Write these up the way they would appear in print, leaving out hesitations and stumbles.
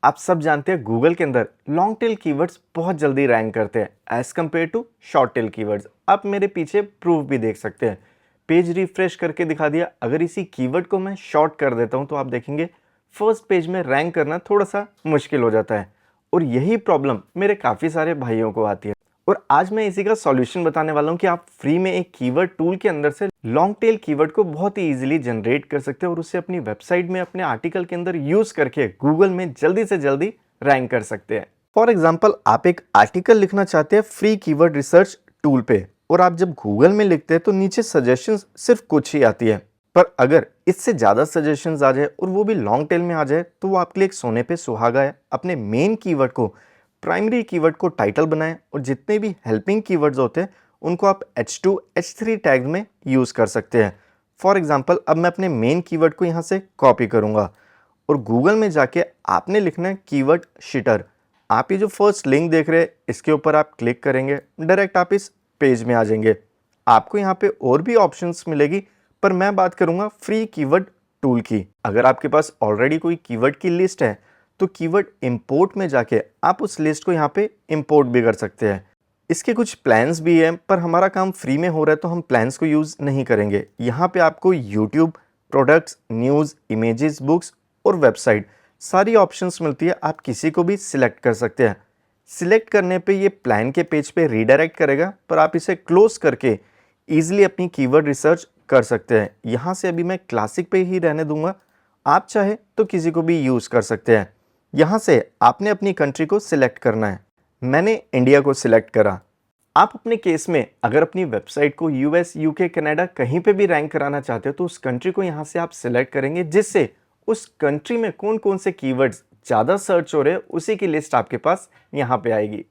आप सब जानते हैं गूगल के अंदर लॉन्ग टेल कीवर्ड्स बहुत जल्दी रैंक करते हैं as compare to short tail keywords. आप मेरे पीछे प्रूफ भी देख सकते हैं। पेज रिफ्रेश करके दिखा दिया। अगर इसी कीवर्ड को मैं शॉर्ट कर देता हूं तो आप देखेंगे फर्स्ट पेज में रैंक करना थोड़ा सा मुश्किल हो जाता है। और यही प्रॉब्लम मेरे काफ़ी सारे भाइयों को आती है। और आज मैं इसी का सॉल्यूशन बताने वाला हूं कि आप फ्री में एक कीवर्ड टूल के अंदर से लॉन्ग टेल कीवर्ड को बहुत ही इजीली जनरेट कर सकते हैं और उसे अपनी वेबसाइट में अपने आर्टिकल के अंदर यूज करके गूगल में जल्दी से जल्दी रैंक कर सकते हैं। फॉर एग्जाम्पल, आप एक आर्टिकल लिखना चाहते हैं फ्री कीवर्ड रिसर्च टूल पे और आप जब गूगल में लिखते हैं तो नीचे सजेशंस सिर्फ कुछ ही आती है। पर अगर इससे ज़्यादा सजेशंस आ जाए और वो भी लॉन्ग टेल में आ जाए तो वो आपके लिए एक सोने पे सुहागा है। अपने मेन कीवर्ड को, प्राइमरी कीवर्ड को टाइटल बनाएं और जितने भी हेल्पिंग कीवर्ड्स होते हैं उनको आप H2, H3 टैग में यूज़ कर सकते हैं। फॉर एग्जांपल, अब मैं अपने मेन कीवर्ड को यहाँ से कॉपी करूँगा और गूगल में जाके आपने लिखना है कीवर्ड शिटर। आप ये जो फर्स्ट लिंक देख रहे हैं इसके ऊपर आप क्लिक करेंगे, डायरेक्ट आप इस पेज में आ जाएंगे। आपको यहाँ पे और भी ऑप्शंस मिलेगी पर मैं बात करूँगा फ्री कीवर्ड टूल की। अगर आपके पास ऑलरेडी कोई कीवर्ड की लिस्ट है तो कीवर्ड इंपोर्ट में जाके आप उस लिस्ट को यहाँ पे इंपोर्ट भी कर सकते हैं। इसके कुछ प्लान्स भी हैं पर हमारा काम फ्री में हो रहा है तो हम प्लान्स को यूज़ नहीं करेंगे। यहाँ पे आपको YouTube, products, news, images, books और वेबसाइट सारी ऑप्शंस मिलती है। आप किसी को भी सिलेक्ट कर सकते हैं। सिलेक्ट करने पे ये प्लान के पेज पे रीडायरेक्ट करेगा पर आप इसे क्लोज करके ईजिली अपनी कीवर्ड रिसर्च कर सकते हैं। यहाँ से अभी मैं क्लासिक पे ही रहने दूंगा, आप चाहे तो किसी को भी यूज़ कर सकते हैं। यहाँ से आपने अपनी कंट्री को सिलेक्ट करना है। मैंने इंडिया को सिलेक्ट करा। आप अपने केस में अगर अपनी वेबसाइट को यूएस, यूके, कनाडा कहीं पे भी रैंक कराना चाहते हो तो उस कंट्री को यहाँ से आप सिलेक्ट करेंगे, जिससे उस कंट्री में कौन कौन से कीवर्ड्स ज़्यादा सर्च हो रहे हैं उसी की लिस्ट आपके पास यहाँ पे आएगी।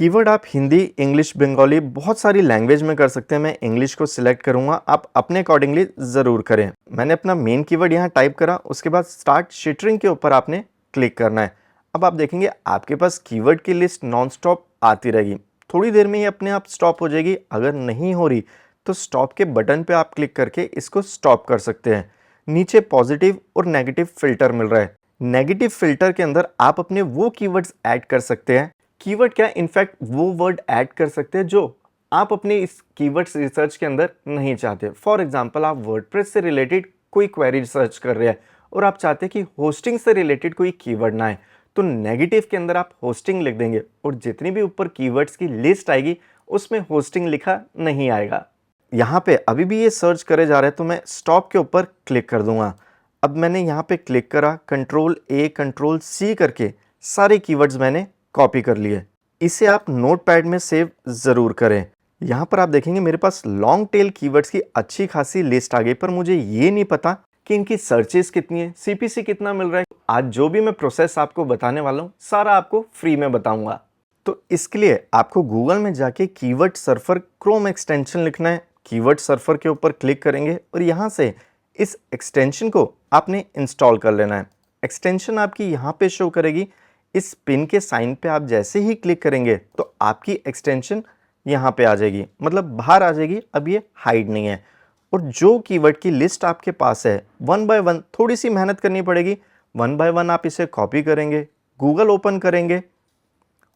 कीवर्ड आप हिंदी, इंग्लिश, बंगाली बहुत सारी लैंग्वेज में कर सकते हैं। मैं इंग्लिश को सिलेक्ट करूँगा, आप अपने अकॉर्डिंगली ज़रूर करें। मैंने अपना मेन कीवर्ड यहाँ टाइप करा, उसके बाद स्टार्ट शिटरिंग के ऊपर आपने क्लिक करना है। अब आप देखेंगे आपके पास कीवर्ड की लिस्ट नॉन स्टॉप आती रहेगी। थोड़ी देर में ही अपने आप स्टॉप हो जाएगी। अगर नहीं हो रही तो स्टॉप के बटन पे आप क्लिक करके इसको स्टॉप कर सकते हैं। नीचे पॉजिटिव और नेगेटिव फिल्टर मिल रहा है। नेगेटिव फिल्टर के अंदर आप अपने वो कीवर्ड्स ऐड कर सकते हैं। कीवर्ड क्या, इनफैक्ट वो वर्ड ऐड कर सकते हैं जो आप अपने इस कीवर्ड्स रिसर्च के अंदर नहीं चाहते। फॉर एग्जाम्पल, आप वर्डप्रेस से रिलेटेड कोई क्वेरी रिसर्च कर रहे हैं और आप चाहते हैं कि होस्टिंग से रिलेटेड कोई कीवर्ड ना आए, तो नेगेटिव के अंदर आप होस्टिंग लिख देंगे और जितनी भी ऊपर कीवर्ड्स की लिस्ट आएगी उसमें होस्टिंग लिखा नहीं आएगा। यहाँ पे अभी भी ये सर्च करे जा रहे हैं तो मैं स्टॉप के ऊपर क्लिक कर दूंगा। अब मैंने यहाँ पे क्लिक करा, कंट्रोल A, कंट्रोल C करके सारे कीवर्ड्स मैंने कॉपी कर लिए। इसे आप नोटपैड में सेव ज़रूर करें। यहाँ पर आप देखेंगे मेरे पास लॉन्ग टेल कीवर्ड्स की अच्छी खासी लिस्ट आ गई, पर मुझे ये नहीं पता कि इनकी सर्चेस कितनी है, CPC कितना मिल रहा है। आज जो भी मैं प्रोसेस आपको बताने वाला हूँ सारा आपको फ्री में बताऊंगा। तो इसके लिए आपको गूगल में जाके कीवर्ड सर्फर क्रोम एक्सटेंशन लिखना है। कीवर्ड सर्फर के ऊपर क्लिक करेंगे और यहाँ से इस एक्सटेंशन को आपने इंस्टॉल कर लेना है। एक्सटेंशन आपकी यहाँ पे शो करेगी। इस पिन के साइन पे आप जैसे ही क्लिक करेंगे तो आपकी एक्सटेंशन यहाँ पे आ जाएगी, मतलब बाहर आ जाएगी। अब ये हाइड नहीं है। और जो कीवर्ड की लिस्ट आपके पास है वन बाय वन, थोड़ी सी मेहनत करनी पड़ेगी, वन बाय वन आप इसे कॉपी करेंगे, गूगल ओपन करेंगे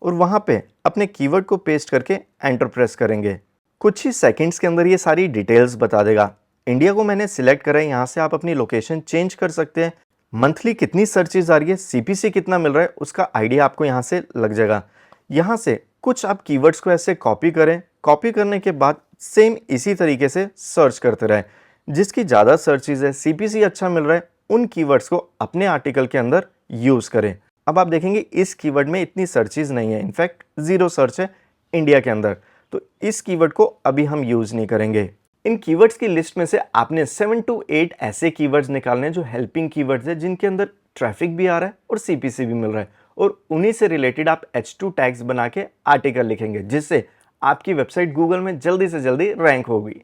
और वहाँ पे अपने कीवर्ड को पेस्ट करके एंटर प्रेस करेंगे। कुछ ही सेकंड्स के अंदर ये सारी डिटेल्स बता देगा। इंडिया को मैंने सिलेक्ट करा है। यहाँ से आप अपनी लोकेशन चेंज कर सकते हैं। मंथली कितनी सर्चेज आ रही है, CPC कितना मिल रहा है, उसका आइडिया आपको यहाँ से लग जाएगा। यहाँ से कुछ आप कीवर्ड्स को ऐसे कॉपी करें। कॉपी करने के बाद सेम इसी तरीके से सर्च करते रहें। जिसकी ज़्यादा सर्चेज है, CPC अच्छा मिल रहा है, उन कीवर्ड्स को अपने आर्टिकल के अंदर यूज़ करें। अब आप देखेंगे इस कीवर्ड में इतनी सर्चेज नहीं है, इनफैक्ट 0 सर्च है इंडिया के अंदर, तो इस कीवर्ड को अभी हम यूज़ नहीं करेंगे। इन कीवर्ड्स की लिस्ट में से आपने 7 to 8 ऐसे कीवर्ड्स निकालने हैं जो हेल्पिंग कीवर्ड्स है, जिनके अंदर ट्रैफिक भी आ रहा है और CPC भी मिल रहा है, और उन्हीं से रिलेटेड आप H2 टैग्स बना के आर्टिकल लिखेंगे, जिससे आपकी वेबसाइट गूगल में जल्दी से जल्दी रैंक होगी।